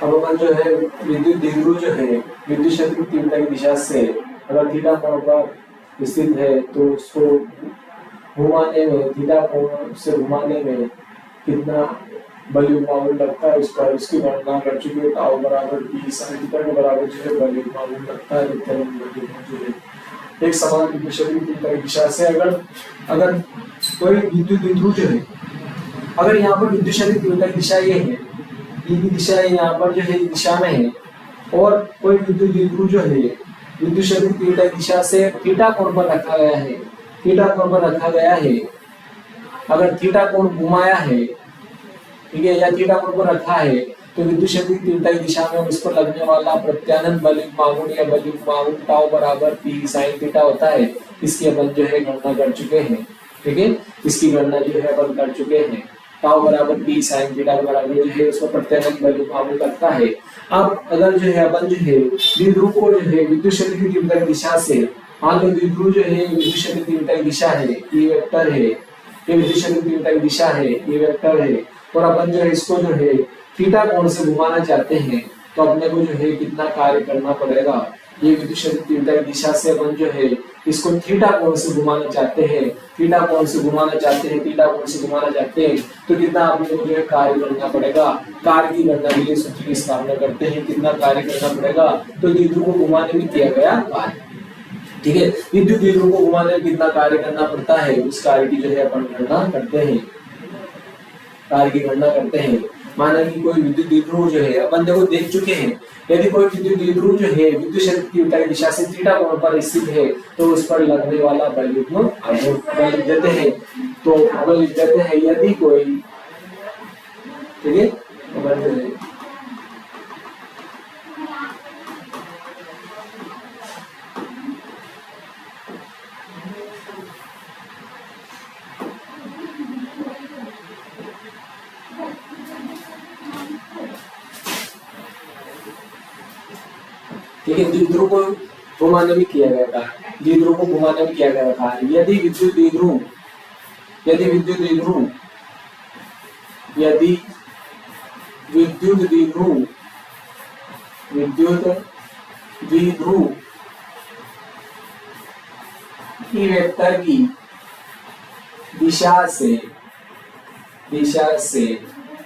अब अपन जो है विद्युत द्विध्रुव जो है विद्युत क्षेत्र की तीव्रता की दिशा से अगर थीटा कोण पर स्थित है तो उसको घुमाने में थीटा कोण से घुमाने में कितना बल युग्मावल लगता है उस पर उसकी गणना कर चुके हैं। टाउ बराबर p sin थीटा के बराबर जो है बल युग्मावल लगता है जो है एक समान विद्युत क्षेत्र की तीव्रता की दिशा से अगर कोई विद्युत द्विध्रुव जो है अगर यहाँ पर विद्युत क्षेत्र की तीव्रता की दिशा ये है, ये की दिशा यहाँ पर जो है दिशा में है और कोई विद्युत द्विध्रुव जो है विद्युत क्षेत्र की तीव्रता की दिशा से थीटा कोण पर रखा गया है, थीटा कोण पर रखा गया है। अगर थीटा कोण घुमाया है, ठीक है, या थीटा कोण पर रखा है तो विद्युत क्षेत्र की तीव्रता की दिशा में उस पर लगने वाला प्रत्यानंद बल युग्मावुन या बल युग्मावुन टाउ बराबर p sin थीटा होता है। इसकी अपन जो है गणना कर चुके हैं, ठीक है, इसकी गणना जो है अपन कर चुके हैं। टाउ बराबर p sin थीटा के बराबर जो है उसको प्रत्यानंद बल युग्मावुन लगता है। अब अगर जो है अपन जो है द्विध्रुव को जो है विद्युत क्षेत्र की तीव्रता की दिशा से, हाँ तो द्विध्रुव जो है विद्युत क्षेत्र की तीव्रता की दिशा है, ये वेक्टर है, ये विद्युत क्षेत्र की तीव्रता की दिशा है, ये वेक्टर है और अपन जो है इसको जो है थीटा कोण से घुमाना चाहते हैं तो अपने को जो है कितना कार्य करना पड़ेगा। ये विद्युत क्षेत्र की तीव्रता की दिशा से अपन जो है इसको थीटा कोण से घुमाना चाहते हैं, थीटा कोण से घुमाना चाहते हैं, थीटा कोण से घुमाना चाहते हैं तो कितना अपने को जो है कार्य करना पड़ेगा। कार्य की गणना के लिए सूत्र की स्थापना करते हैं, कितना कार्य करना पड़ेगा तो द्विध्रुव को घुमाने में किया गया कार्य, ठीक है, विद्युत द्विध्रुव को घुमाने में कितना कार्य करना पड़ता है उस कार्य की जो है अपन गणना करते हैं, कार्य की गणना करते हैं। माना कि कोई विद्युत द्विध्रुव जो है अपन देखो देख चुके हैं, यदि कोई विद्युत द्विध्रुव जो है विद्युत क्षेत्र की तीव्रता की दिशा से थीटा कोण पर स्थित है तो उस पर लगने वाला बल युग्म बल लिख देते हैं। तो बल लिख देते हैं यदि कोई, ठीक है, ठीक है, द्विध्रुव को घुमाने में किया गया था, द्विध्रुव को घुमाने में किया गया था। यदि विद्युत द्विध्रुव यदि विद्युत द्विध्रुव यदि विद्युत द्विध्रुव विद्युत द्विध्रुव की वेक्टर की दिशा से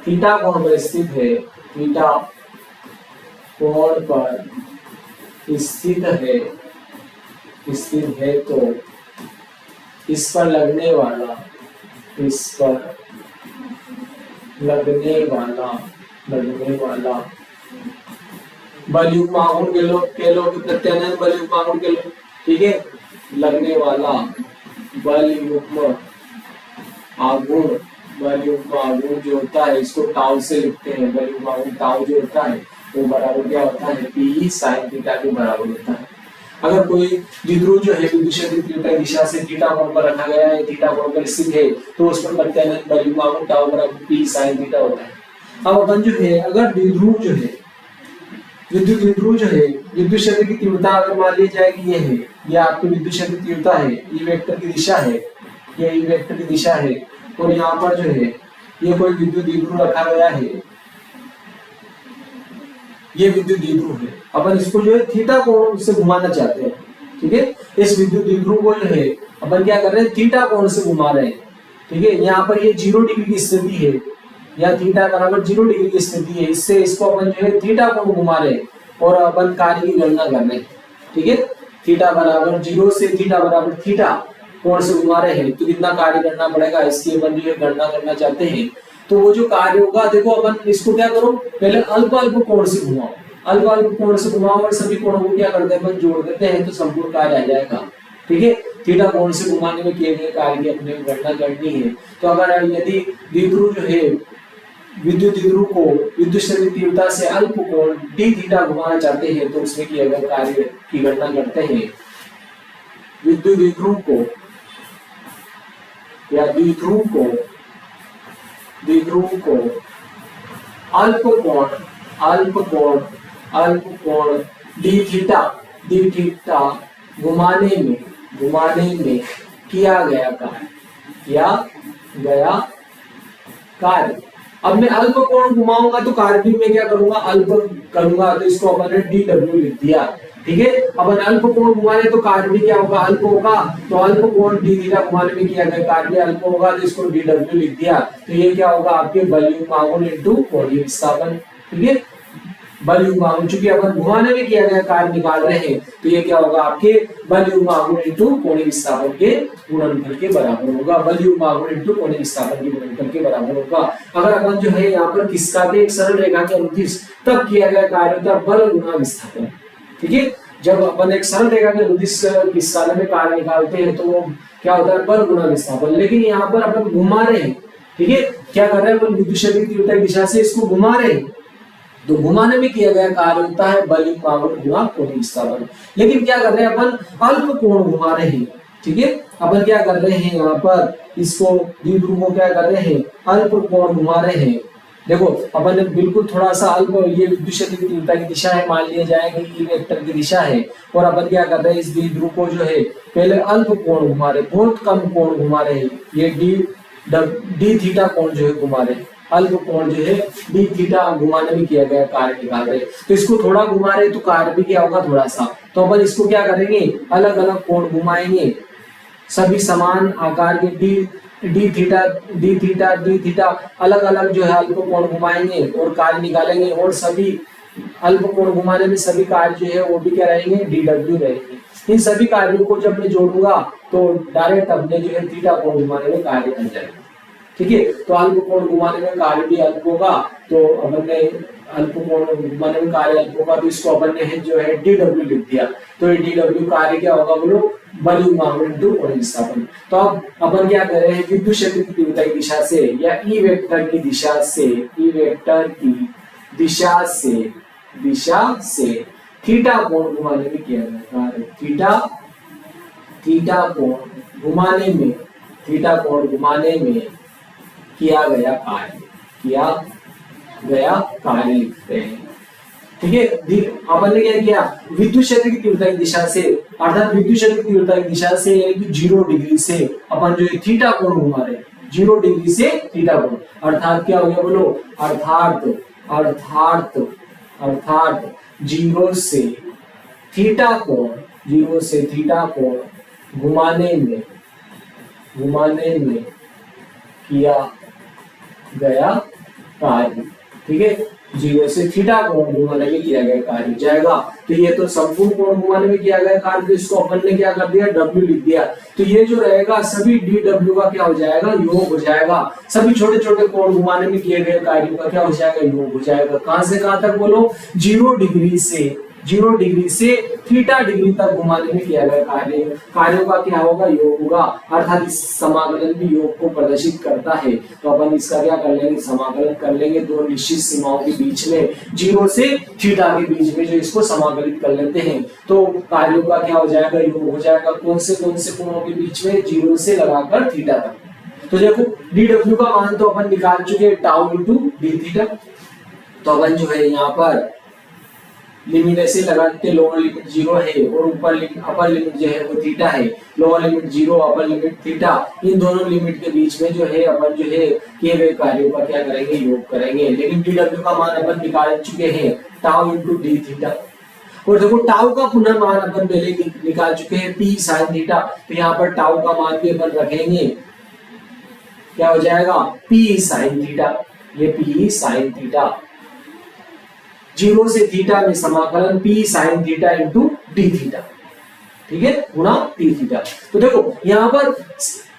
थीटा कोण पर स्थित है, थीटा कोण पर स्थित है तो इस पर लगने वाला बल युग्मावुन के लो प्रत्यानंद बल युग्मावुन के लो, ठीक है, लगने वाला बल युग्म आघूर्ण जो होता है इसको टाउ से लिखते हैं। बल युग्म आघूर्ण टाउ जो होता है वो बराबर क्या होता है p sin थीटा के बराबर होता है। अगर कोई द्विध्रुव जो है विद्युत क्षेत्र की तीव्रता दिशा से थीटा कोण पर रखा गया है, थीटा कोण पर स्थित है तो उस पर प्रत्यानंद बल युग्म आघूर्ण टाउ बराबर p sin थीटा होता है। अब अपन जो है अगर द्विध्रुव जो है विद्युत द्विध्रुव जो है विद्युत क्षेत्र की तीव्रता अगर मान ली जाए कि ये है, ये आपकी विद्युत क्षेत्र की तीव्रता है, ये वेक्टर की दिशा है, ये वेक्टर की दिशा है और यहाँ पर जो है ये कोई विद्युत द्विध्रुव रखा गया है, ये विद्युत द्विध्रुव है। अपन इसको जो है थीटा कोण से घुमाना चाहते हैं, ठीक है, इस विद्युत द्विध्रुव को जो है अपन क्या कर रहे हैं थीटा कोण से घुमा रहे हैं, ठीक है। यहाँ पर ये 0 डिग्री की स्थिति है या थीटा बराबर 0 डिग्री की स्थिति है, इससे इसको अपन जो है थीटा कोण घुमा रहे हैं और अपन कार्य की गणना कर रहे हैं, ठीक है। थीटा बराबर 0 से थीटा बराबर थीटा कोण से घुमा रहे हैं तो कितना कार्य करना पड़ेगा इसकी अपन जो है गणना करना चाहते हैं। तो वो जो कार्य होगा देखो अपन इसको क्या करो पहले अल्प अल्प कोण से घुमाओ, अल्प अल्प कोण से घुमाओ और सभी कोणों को क्या करते हैं अपन जोड़ देते हैं तो संपूर्ण कार्य आ जाएगा, ठीक है। थीटा कोण से घुमाने में किए गए कार्य की अपने गणना करनी है। तो अगर यदि द्विध्रुव जो है विद्युत द्विध्रुव को विद्युत क्षेत्र की तीव्रता से अल्प कोण d थीटा घुमाना चाहते हैं तो उसमें किए गए कार्य की गणना करते हैं। विद्युत द्विध्रुव को या द्विध्रुव को अल्प कोण d थीटा घुमाने में किया गया कार्य अब मैं अल्प कोण घुमाऊंगा तो कार्य भी मैं क्या करूंगा, अल्प करूंगा, तो इसको अपन ने डी डब्ल्यू लिख दिया। ठीक है, अपन अल्प कोण घुमाने तो कार्य भी क्या होगा, अल्प होगा, तो अल्प कोण डी थीटा घुमाने में किया गया कार्य अल्प होगा, तो इसको डी डब्ल्यू लिख दिया। तो ये क्या होगा, आपके बलयुग्म आघूर्ण इनटू कोणीय विस्थापन। ठीक है, बलयुग्म आघूर्ण, चूंकि अपन घुमाने में किया गया कार्य निकाल रहे हैं, तो ये क्या होगा, आपके बलयुग्म आघूर्ण इनटू कोणीय विस्थापन के गुणनफल के बराबर होगा। बलयुग्म आघूर्ण इनटू कोणीय विस्थापन के गुणनफल के बराबर होगा। अगर अपन जो है यहाँ पर किसका भी एक सरल रेखा के अनुदिश तब किया गया कार्य होता है बल गुणा विस्थापन। ठीक है, जब अपन एक सरल रेखा के अनुदिश किसका में कार्य निकालते हैं तो वो क्या होता है, बल गुणा विस्थापन। लेकिन यहाँ पर अपन घुमा रहे हैं, ठीक है, क्या कर रहे हैं, अपन विद्युत क्षेत्र की तीव्रता की दिशा से इसको घुमा रहे हैं, तो घुमाने में किया गया कार्य होता है बलयुग्म आघूर्ण गुणा कोणीय विस्थापन। लेकिन क्या कर रहे हैं, अपन अल्प कोण घुमा रहे हैं। ठीक है, अपन क्या कर रहे हैं, यहाँ पर इसको द्विध्रुव को क्या कर रहे हैं, अल्प कोण घुमा रहे हैं। देखो अपन ने बिल्कुल थोड़ा सा अल्प, ये विद्युत क्षेत्र की तीव्रता की दिशा है, मान लिया जाए कि ई वेक्टर की दिशा है, और अपन क्या कर रहे हैं, इस द्विध्रुव को जो है पहले अल्प कोण घुमा रहे, बहुत कम कोण घुमा रहे हैं, ये डी थीटा कोण जो है घुमा रहे, अल्प कोण जो है डी थीटा घुमाने में किया गया कार्य निकाल रहे। तो इसको थोड़ा घुमा रहे तो कार्य भी क्या होगा, थोड़ा सा। तो अपन इसको क्या करेंगे, अलग अलग कोण घुमाएंगे, सभी समान आकार के डी थीटा अलग अलग जो है अल्प कोण घुमाएंगे और कार्य निकालेंगे, और सभी अल्प कोण घुमाने में सभी कार्य जो है वो भी क्या रहेंगे, डी डब्ल्यू रहेंगे। इन सभी कार्यों को जब मैं जोड़ूंगा तो डायरेक्ट अपने जो है थीटा कोण घुमाने में कार्य बन जाएगा। ठीक है, तो अल्प कोण घुमाने में कार्य भी अल्प होगा, तो अपन ने अल्प कोण घुमाने में कार्य अल्प होगा, तो इसको अपन ने जो है डी डब्ल्यू लिख दिया। तो ये डी डब्ल्यू कार्य क्या होगा, बोलो, बलयुग्म आघूर्ण इनटू कोणीय विस्थापन। तो अब अपन क्या कर रहे हैं, विद्युत क्षेत्र की तीव्रता की दिशा से या ई वेक्टर की दिशा से, ई वेक्टर की दिशा से थीटा कोण घुमाने में किया गया कार्य, थीटा कोण घुमाने में किया गया कार्य लिखते हैं। ठीक है, अपन ने क्या किया, विद्युत क्षेत्र की तीव्रता की दिशा से, अर्थात विद्युत क्षेत्र की तीव्रता की दिशा से यानी कि 0 डिग्री से अपन जो है थीटा कोण घुमा रहे, 0 डिग्री से थीटा कोण, अर्थात क्या हो गया, बोलो, अर्थात 0 से थीटा कोण घुमाने में किया गया कार्य। ठीक है, 0 से थीटा कोण घुमाने में किया गया कार्य जाएगा। तो ये तो संपूर्ण कोण घुमाने में किया गया कार्य, तो इसको अपन ने क्या कर दिया, W लिख दिया। तो ये जो रहेगा सभी DW का क्या हो जाएगा, योग हो जाएगा। सभी छोटे छोटे कोण घुमाने में किए गए कार्यों का क्या हो जाएगा, योग हो जाएगा। कहां से कहां तक, बोलो, 0 डिग्री से थीटा डिग्री तक घुमाने में किया गया कार्यों का क्या होगा, योग होगा। अर्थात इस समाकलन भी योग को प्रदर्शित करता है। तो अपन इसका क्या कर लेंगे, समाकलन कर लेंगे दो निश्चित सीमाओं के बीच में, 0 से थीटा के बीच में जो इसको समाकलित कर लेते हैं, तो कार्यों का क्या हो जाएगा, योग हो जाएगा। कौन से कोणों के बीच में, 0 से लगाकर थीटा तक। तो देखो DW का मान तो अपन निकाल चुके हैं, टाउ इनटू डी थीटा। तो अपन जो है यहाँ पर लिमिट ऐसे लगाते, लोअर लिमिट 0 है और अपर लिमिट जो है वो थीटा है। Lower limit 0, upper limit theta, इन दोनों लिमिट के बीच में जो है अपन जो है किए गए कार्यों का क्या करेंगे, योग करेंगे। लेकिन DW का मान अपन निकाल चुके हैं, टाउ इनटू डी थीटा। और देखो टाउ का पुनः मान अपन पहले निकाल चुके हैं, P sin थीटा। तो यहाँ पर टाउ का मान भी अपन रखेंगे, क्या हो जाएगा, P sin थीटा। ये P sin थीटा, 0 से थीटा में समाकलन P sin theta into D theta. ठीक है, गुणा डी थीटा। तो देखो यहाँ पर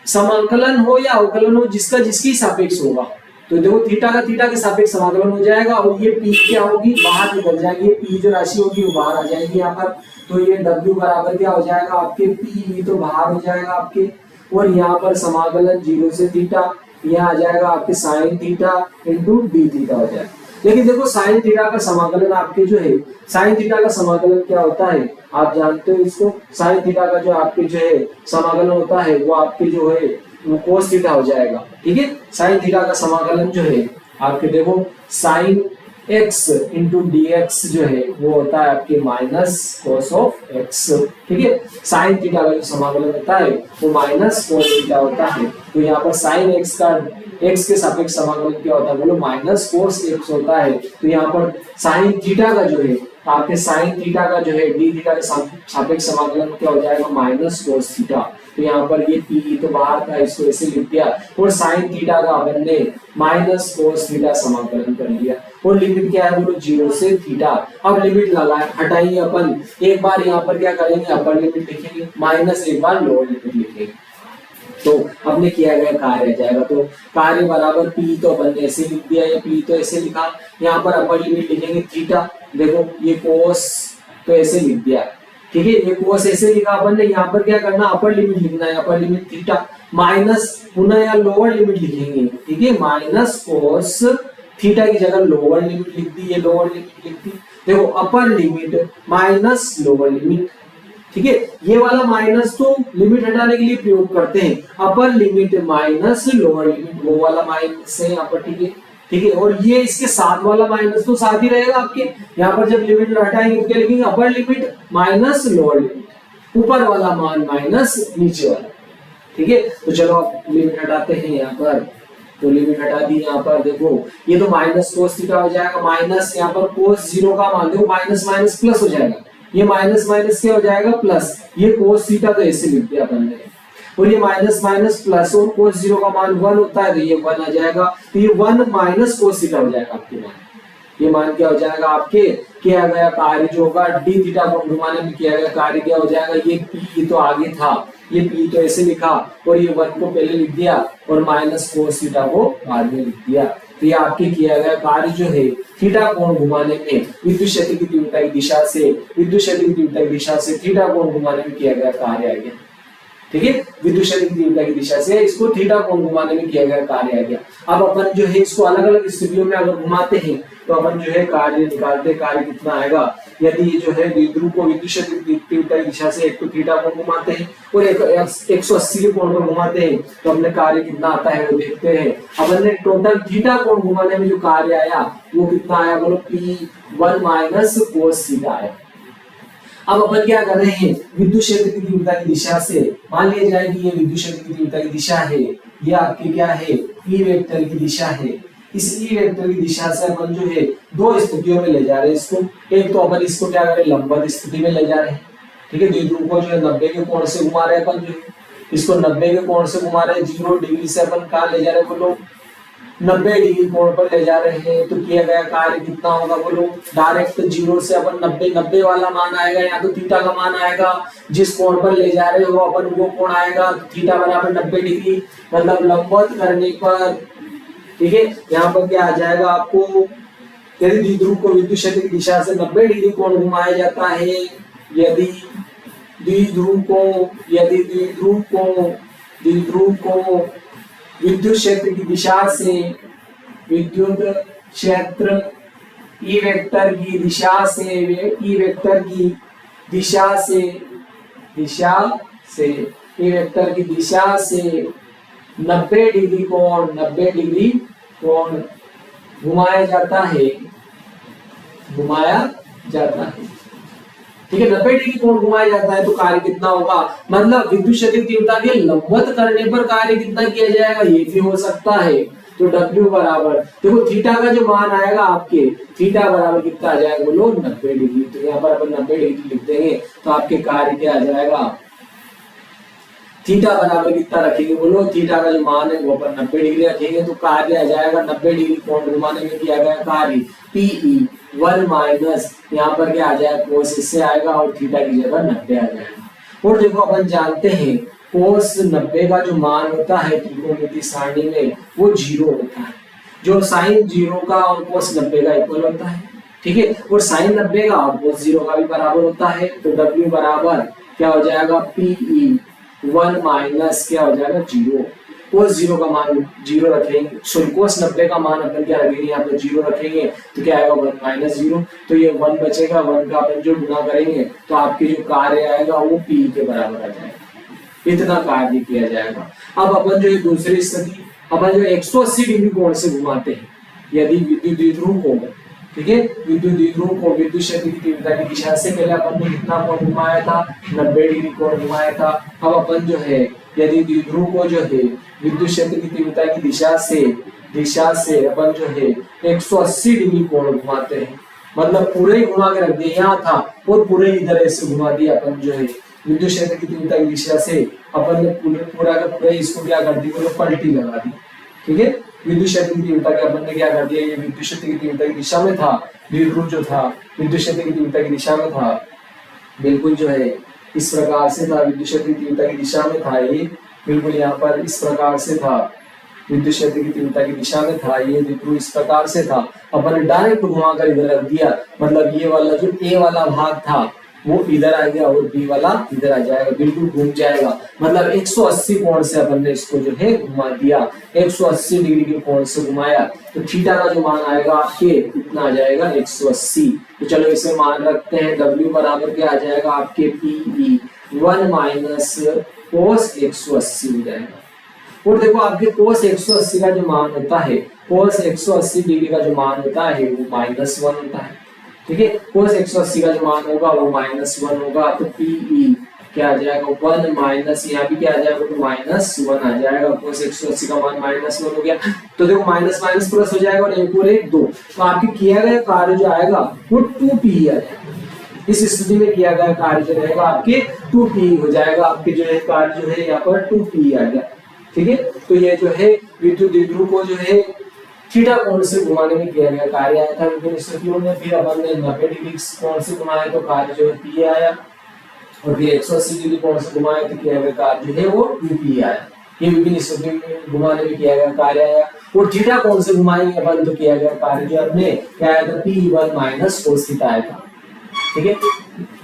समाकलन हो या अवकलन हो, जिसका जिसकी सापेक्ष होगा, तो देखो थीटा का थीटा के सापेक्ष समाकलन हो जाएगा, और ये P क्या होगी, बाहर निकल जाएगी। ये P जो राशि होगी वो बाहर आ जाएगी यहाँ पर। तो ये W बराबर क्या हो जाएगा आपके, P तो बाहर हो जाएगा आपके, और यहाँ पर समाकलन 0 से थीटा, यहाँ आ जाएगा आपके sine theta into D theta हो जाएगा। लेकिन देखो साइन थीटा का समाकलन आपके जो है, साइन थीटा का समाकलन क्या होता है, आप जानते हो इसको। साइन थीटा का जो आपके जो है समाकलन होता है वो आपके जो है वो कोस थीटा हो जाएगा। ठीक है, साइन थीटा का समाकलन जो है आपके, देखो साइन x इंटू dx जो है वो होता है आपके माइनस cos ऑफ x, ठीक है। साइन थीटा का जो समाकलन होता है वो माइनस cos थीटा होता है, तो यहाँ पर साइन x का x के सापेक्ष समाकलन क्या होता है बोलो माइनस cos x होता है। तो यहाँ पर साइन थीटा का जो है आपके साइन थीटा का जो है डी थीटा के सापेक्ष समाकलन क्या हो जाएगा माइनस cos थीटा। तो यहाँ पर ये p तो बाहर था, इसको ऐसे लिख दिया, और साइन थीटा का अपन ने माइनस cos थीटा समाकलन कर लिया, और लिमिट क्या है बोलो 0 से थीटा। अब लिमिट लगाए हटाइए अपन, एक बार यहाँ पर क्या करेंगे अपर लिमिट लिखेंगे माइनस एक बार लोअर लिमिट लिखेंगे, तो अपने किया गया कार्य आ जाएगा। तो कार्य बराबर p तो अपन ने ऐसे लिख दिया, या p तो ऐसे लिखा, यहाँ पर अपर लिमिट लिखेंगे थीटा, देखो ये cos तो ऐसे लिख दिया, ठीक है, ये cos ऐसे लिखा अपन ने। यहाँ पर क्या करना अपर लिमिट लिखना है, अपर लिमिट थीटा माइनस पुनः या लोअर लिमिट लिखेंगे, ठीक है, माइनस cos थीटा की जगह लोअर लिमिट लिख दी, ये लोअर लिमिट लिख दी, देखो upper limit minus lower limit, ठीक है। ये वाला माइनस तो लिमिट हटाने के लिए प्रयोग करते हैं, upper limit minus lower limit, वो वाला माइनस है यहाँ पर, ठीक है, ठीक है। और ये इसके साथ वाला माइनस तो साथ ही रहेगा आपके, यहाँ पर जब लिमिट हटाएंगे तो क्या लिखेंगे upper limit minus lower limit, ऊपर वाला मान माइनस नीचे वाला, ठीक है। तो चलो आप लिमिट हटाते हैं यहाँ पर, तो लिमिट हटा दी यहाँ पर, देखो ये तो माइनस cos थीटा हो जाएगा, माइनस यहाँ पर cos 0 का मान देखो माइनस माइनस प्लस हो जाएगा, ये माइनस माइनस क्या हो जाएगा प्लस, ये cos थीटा तो ऐसे लिख दिया अपन ने, और ये माइनस माइनस प्लस, और cos 0 का मान 1 होता है तो ये 1 आ जाएगा, तो ये 1 माइनस cos थीटा हो जाएगा आपके मान, ये मान क्या हो जाएगा आपके किया गया कार्य जो होगा डी थीटा को घुमाने में किया गया कार्य क्या हो जाएगा, ये p तो आगे था, ये p तो ऐसे लिखा, और ये 1 को पहले लिख दिया और माइनस cos थीटा को बाद में लिख दिया। तो ये आपके किया गया कार्य जो है थीटा कोण घुमाने में विद्युत क्षेत्र की तीव्रता की दिशा से विद्युत क्षेत्र की तीव्रता की दिशा से थीटा कोण घुमाने में किया गया कार्य आ गया, ठीक है, विद्युत क्षेत्र की तीव्रता की दिशा से इसको थीटा कोण घुमाने में किया गया कार्य आ गया। अब अपन जो है इसको अलग अलग स्थितियों में अगर घुमाते हैं तो अपन जो है कार्य निकालते, कार्य कितना आएगा, यदि ये जो है द्विध्रुव को विद्युत क्षेत्र की तीव्रता की दिशा से एक तो थीटा कोण घुमाते हैं और 180 के कोण पर घुमाते हैं, तो हमने कार्य कितना आता है वो देखते हैं। अपन ने टोटल थीटा कोण घुमाने में जो कार्य आया वो कितना आया बोलो P1 माइनस cos थीटा आया। अब अपन क्या कर रहे हैं विद्युत क्षेत्र की तीव्रता की दिशा से, मान लिया जाए कि ये विद्युत क्षेत्र की तीव्रता की दिशा है, ये आपकी क्या है ई वेक्टर की दिशा है, इस ई वेक्टर की दिशा से अपन जो है दो स्थितियों में ले जा रहे हैं इसको, एक तो अपन इसको क्या कर रहे हैं लंबवत स्थिति में ले जा रहे हैं, ठीक है, द्विध्रुव को जो है 90 के कोण से घुमा रहे हैं अपन, जो है इसको 90 के कोण से घुमा रहे हैं, 0 डिग्री से अपन कहाँ ले जा रहे हैं बोलो 90 डिग्री कोण पर ले जा रहे हैं, तो किया गया कार्य कितना होगा बोलो, डायरेक्ट 0 से अपन 90 वाला मान आएगा, या तो थीटा का मान आएगा, जिस कोण पर ले जा रहे हो अपन वो कोण आएगा, तो थीटा बराबर 90 डिग्री, मतलब लंबवत करने पर, ठीक है, यहाँ पर क्या आ जाएगा आपको, यदि द्विध्रुव को विद्युत क्षेत्र की दिशा से 90 डिग्री कोण घुमाया जाता है, यदि द्विध्रुव को विद्युत क्षेत्र की दिशा से विद्युत क्षेत्र ई वेक्टर की दिशा से ई वेक्टर की दिशा से ई वेक्टर की दिशा से 90 डिग्री कोण घुमाया जाता है, ठीक है, 90 डिग्री कोण घुमाया जाता है, तो कार्य कितना होगा, मतलब विद्युत क्षेत्र की तीव्रता के लंबवत करने पर कार्य कितना किया जाएगा ये भी हो सकता है। तो W बराबर देखो थीटा का जो मान आएगा आपके, थीटा बराबर कितना आ जाएगा बोलो 90 डिग्री, तो यहाँ पर अपन 90 डिग्री लिख देंगे, तो आपके कार्य क्या आ जाएगा, थीटा बराबर कितना रखेंगे बोलो, थीटा का जो मान है वो अपन 90 डिग्री रखेंगे, तो कार्य आ जाएगा 90 डिग्री कोण घुमाने में किया गया कार्य Pe1 माइनस यहाँ पर क्या आ जाएगा cos इससे आएगा, और थीटा की जगह 90 आ जाएगा। और देखो अपन जानते हैं cos 90 का जो मान होता है त्रिकोणमितीय सारणी में वो 0 होता है, जो sin 0 का और cos 90 का इक्वल होता है, ठीक है, और sin 90 का और cos 0 का भी बराबर होता है। तो W बराबर क्या हो जाएगा Pe1 माइनस क्या हो जाएगा 0, cos 0 का मान 0 रखेंगे, सॉरी cos 90 का मान अपन क्या रखेंगे यहाँ पे 0 रखेंगे, तो क्या आएगा 1 माइनस 0, तो ये 1 बचेगा, 1 का अपन जो गुना करेंगे तो आपके जो कार्य आएगा वो P के बराबर आ जाएगा, इतना कार्य किया जाएगा। अब अपन जो दूसरी स्थिति, अपन जो 180 डिग्री कोण से घुमाते हैं, यदि विद्युत द्विध्रुव को ठीक है। विद्युत द्विध्रुव को विद्युत क्षेत्र की तीव्रता की दिशा से पहले अपन ने कितना कोण घुमाया था, 90 डिग्री कोण घुमाया था। अब अपन जो है यदि द्विध्रुव को जो है विद्युत क्षेत्र की तीव्रता की दिशा से अपन जो है 180 डिग्री कोण घुमाते हैं, मतलब पूरे ही घुमा के रख दिया, यहाँ था और पूरे इधर ऐसे घुमा दिया अपन जो है विद्युत क्षेत्र की तीव्रता की दिशा से। अपन ने पूरा का पूरा इसको क्या कर दिया, पलटी लगा दी, ठीक है। विद्युत क्षेत्र की तीव्रता के अपन ने क्या कर दिया, ये विद्युत क्षेत्र की तीव्रता की दिशा में था, द्विध्रुव जो था विद्युत क्षेत्र की तीव्रता की दिशा में था, बिल्कुल जो है इस प्रकार से था, विद्युत क्षेत्र की तीव्रता की दिशा में था, ये बिल्कुल यहाँ पर इस प्रकार से था, विद्युत क्षेत्र की तीव्रता की दिशा में था, ये द्विध्रुव इस प्रकार से था। अपन ने डायरेक्ट घुमाकर इधर रख दिया, मतलब ये वाला जो ए वाला भाग था वो इधर आ गया और बी वाला इधर आ जाएगा, बिल्कुल घूम जाएगा। मतलब 180 कोण से अपन ने इसको जो है घुमा दिया, 180 डिग्री के कोण से घुमाया, तो थीटा का जो मान आएगा आपके इतना आ जाएगा 180। तो चलो इसे मान रखते हैं, W बराबर क्या आ जाएगा आपके PE 1 माइनस cos 180 हो जाएगा। और देखो आपके cos 180 का जो मान होता है, cos 180 डिग्री का जो मान होता है वो -1 होता है, ठीक है। cos 180 का जो मान होगा वो -1 होगा, तो PE क्या आ जाएगा 1 माइनस, यहाँ भी क्या आ जाएगा तो -1 आ जाएगा। cos 180 का मान -1 हो गया, तो देखो माइनस माइनस प्लस हो जाएगा और 1 और 1 2, तो आपके किया गया कार्य जो आएगा वो 2PE आ जाएगा। इस स्थिति में किया गया कार्य जो रहेगा आपके 2PE हो जाएगा, आपके जो है कार्य जो है यहाँ पर 2PE आ गया, ठीक है। तो ये जो है विद्युत द्विध्रुव को जो है थीटा कोण से घुमाने में किया गया कार्य आया था विभिन्न स्थितियों में। फिर अपन ने 90 डिग्री कोण से घुमाया तो कार्य जो है PE आया, और फिर 180 डिग्री कोण से घुमाया तो किया गया कार्य जो है वो 2PE आया। ये विभिन्न स्थितियों में घुमाने में किया गया कार्य आया। और थीटा कोण से घुमाएंगे अपन तो किया गया कार्य जो अपने क्या आया था PE1 माइनस cos थीटा आया था, ठीक है।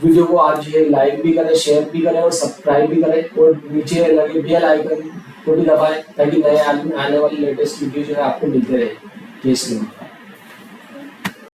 वीडियो को आप जो है लाइक भी करें, शेयर भी करें और सब्सक्राइब भी करें, और नीचे लगे बेल आइकन को भी दबाएं ताकि नए आने वाली लेटेस्ट वीडियो जो है आपको मिलते रहे। जय श्री राम।